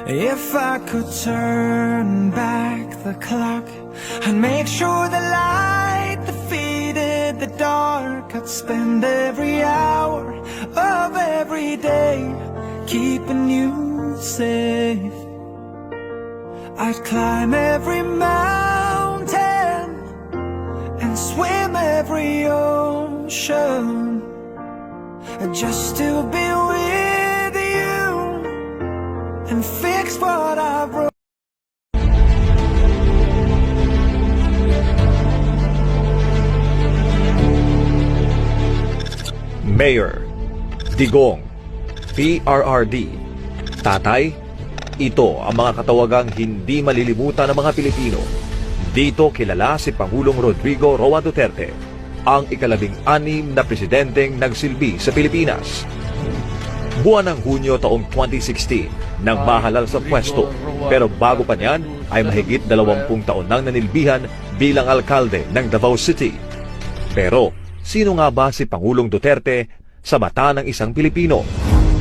If I could turn back the clock and make sure the light defeated the dark, I'd spend every hour of every day keeping you safe. I'd climb every mountain and swim every ocean just to be with you and fix what I broke. Mayor Digong, PRRD, Tatay, ito ang mga katawagang hindi malilimutan ng mga Pilipino. Dito kilala si Pangulong Rodrigo Roa Duterte, ang ika-16 na presidenteng nagsilbi sa Pilipinas. Buwan ng Hunyo taong 2016 nang mahalal sa pwesto, pero bago pa niyan ay mahigit 20 taon nang nanilbihan bilang alkalde ng Davao City. Pero sino nga ba si Pangulong Duterte sa mata ng isang Pilipino?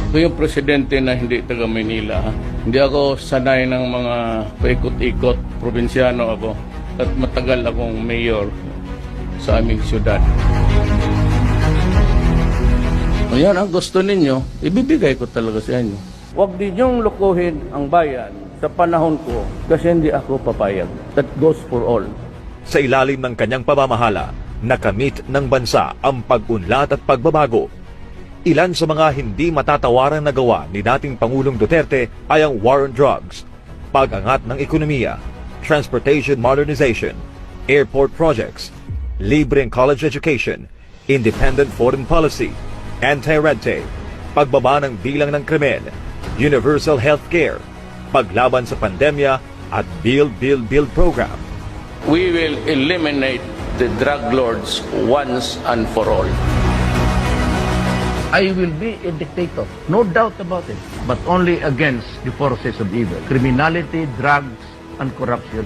Ako yung presidente na hindi taga Manila. Hindi ako sanay ng mga paikot-ikot. Probinsyano ako at matagal akong mayor sa aming syudad. Yan ang gusto ninyo, ibibigay ko talaga sa inyo. Huwag ninyong lukuhin ang bayan sa panahon ko kasi hindi ako papayag. That goes for all. Sa ilalim ng kanyang pamamahala, nakamit ng bansa ang pag-unlad at pagbabago. Ilan sa mga hindi matatawarang nagawa ni dating Pangulong Duterte ay ang war on drugs, pag-angat ng ekonomiya, transportation modernization, airport projects, libreng college education, independent foreign policy, anti-red tape, pagbaba ng bilang ng krimen, universal health care, paglaban sa pandemya at Build program. We will eliminate the drug lords once and for all. I will be a dictator, no doubt about it, but only against the forces of evil, criminality, drugs, and corruption.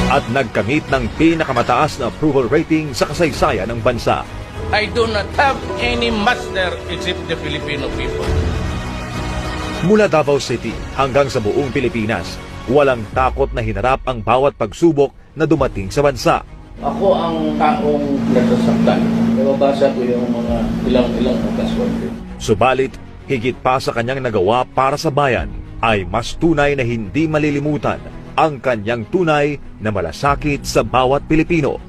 At nagkamit ng pinakamataas na approval rating sa kasaysayan ng bansa. I do not have any master except the Filipino people. Mula Davao City hanggang sa buong Pilipinas, walang takot na hinarap ang bawat pagsubok na dumating sa bansa. Ako ang taong nasasaktan. Nababasa ko yung mga ilang okasyon. Subalit, higit pa sa kanyang nagawa para sa bayan, ay mas tunay na hindi malilimutan ang kanyang tunay na malasakit sa bawat Pilipino.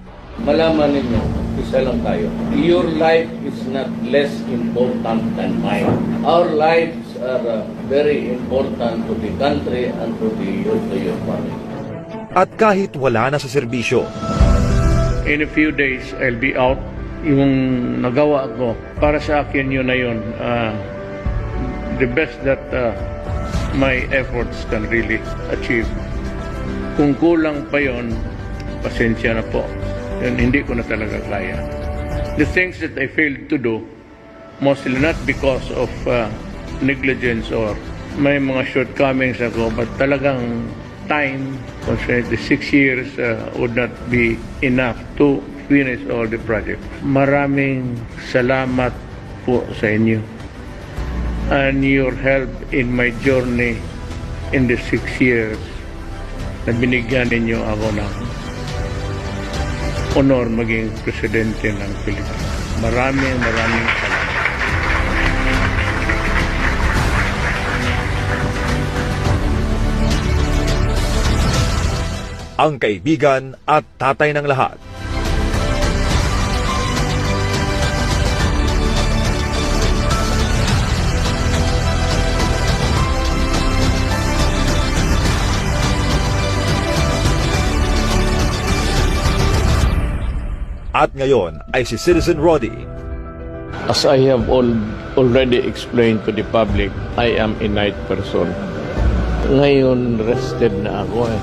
Malaman ninyo, isa lang tayo. Your life is not less important than mine. Our lives are very important to the country and to your family. At kahit wala na sa serbisyo, In a few days, I'll be out. Yung nagawa ko, para sa akin yun na yun. The best that my efforts can really achieve. Kung kulang pa yun, pasensya na po. Yun, hindi ko na talaga kaya. The things that I failed to do, mostly not because of negligence or may mga shortcomings ako, but talagang time, the 6 years would not be enough to finish all the project. Maraming salamat po sa inyo and your help in my journey in the 6 years na binigyan ninyo ako ng honor maging presidente ng Pilipinas. Maraming salamat. ang kaibigan at tatay ng lahat. At ngayon ay si Citizen Roddy. As I have already explained to the public, I am a night person. Ngayon, rested na ako eh.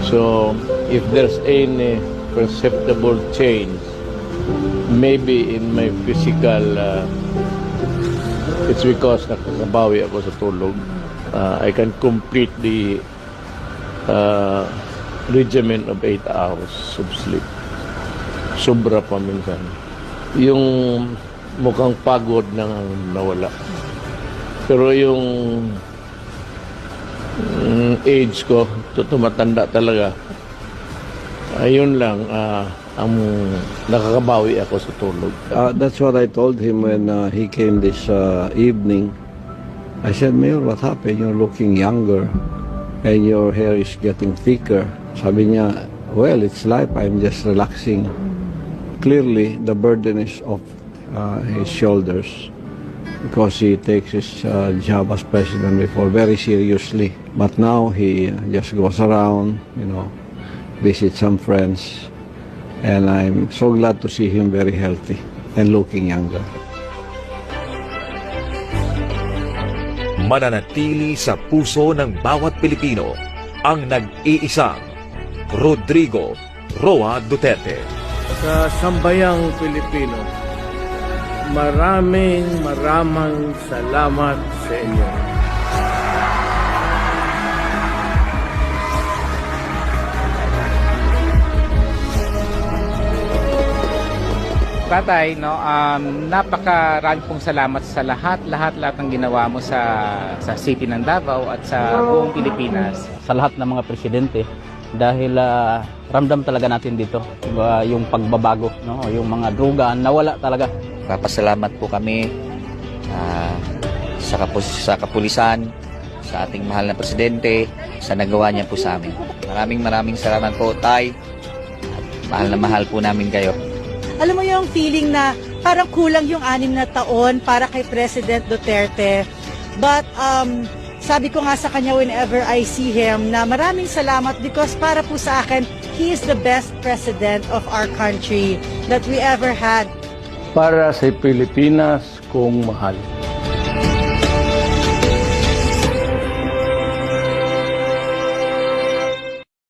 So, if there's any perceptible change, maybe in my physical, it's because nakabawi ako sa tulog. I can complete the regimen of 8 hours of sleep. Sobra pa minsan. Yung mukhang pagod na nawala. Pero yung age ko, tumatanda talaga. Ayun lang, ang nakakabawi ako sa tulog. That's what I told him when he came this evening. I said, Mayor, what happened? You're looking younger and your hair is getting thicker. Sabi niya, well, it's life. I'm just relaxing. Clearly, the burden is off his shoulders because he takes his job as president before very seriously. But now he just goes around, visit some friends. And I'm so glad to see him very healthy and looking younger. Mananatili sa puso ng bawat Pilipino ang nag-iisang Rodrigo Roa Duterte. Sa sambayang Pilipino, maraming salamat sa inyo. Tatay, napakarami pong salamat sa lahat ng ginawa mo sa city ng Davao at sa buong Pilipinas. Sa lahat ng mga presidente dahil ramdam talaga natin dito yung pagbabago, yung mga droga nawala talaga. Papasalamat po kami sa kapulisan, sa ating mahal na presidente, sa nagawa niya po sa amin. Maraming salamat po, Tay. At mahal po namin kayo. Alam mo yung feeling na parang kulang yung 6 na taon para kay President Duterte. But sabi ko nga sa kanya whenever I see him na maraming salamat because para po sa akin, he is the best president of our country that we ever had. Para sa Pilipinas kong mahal.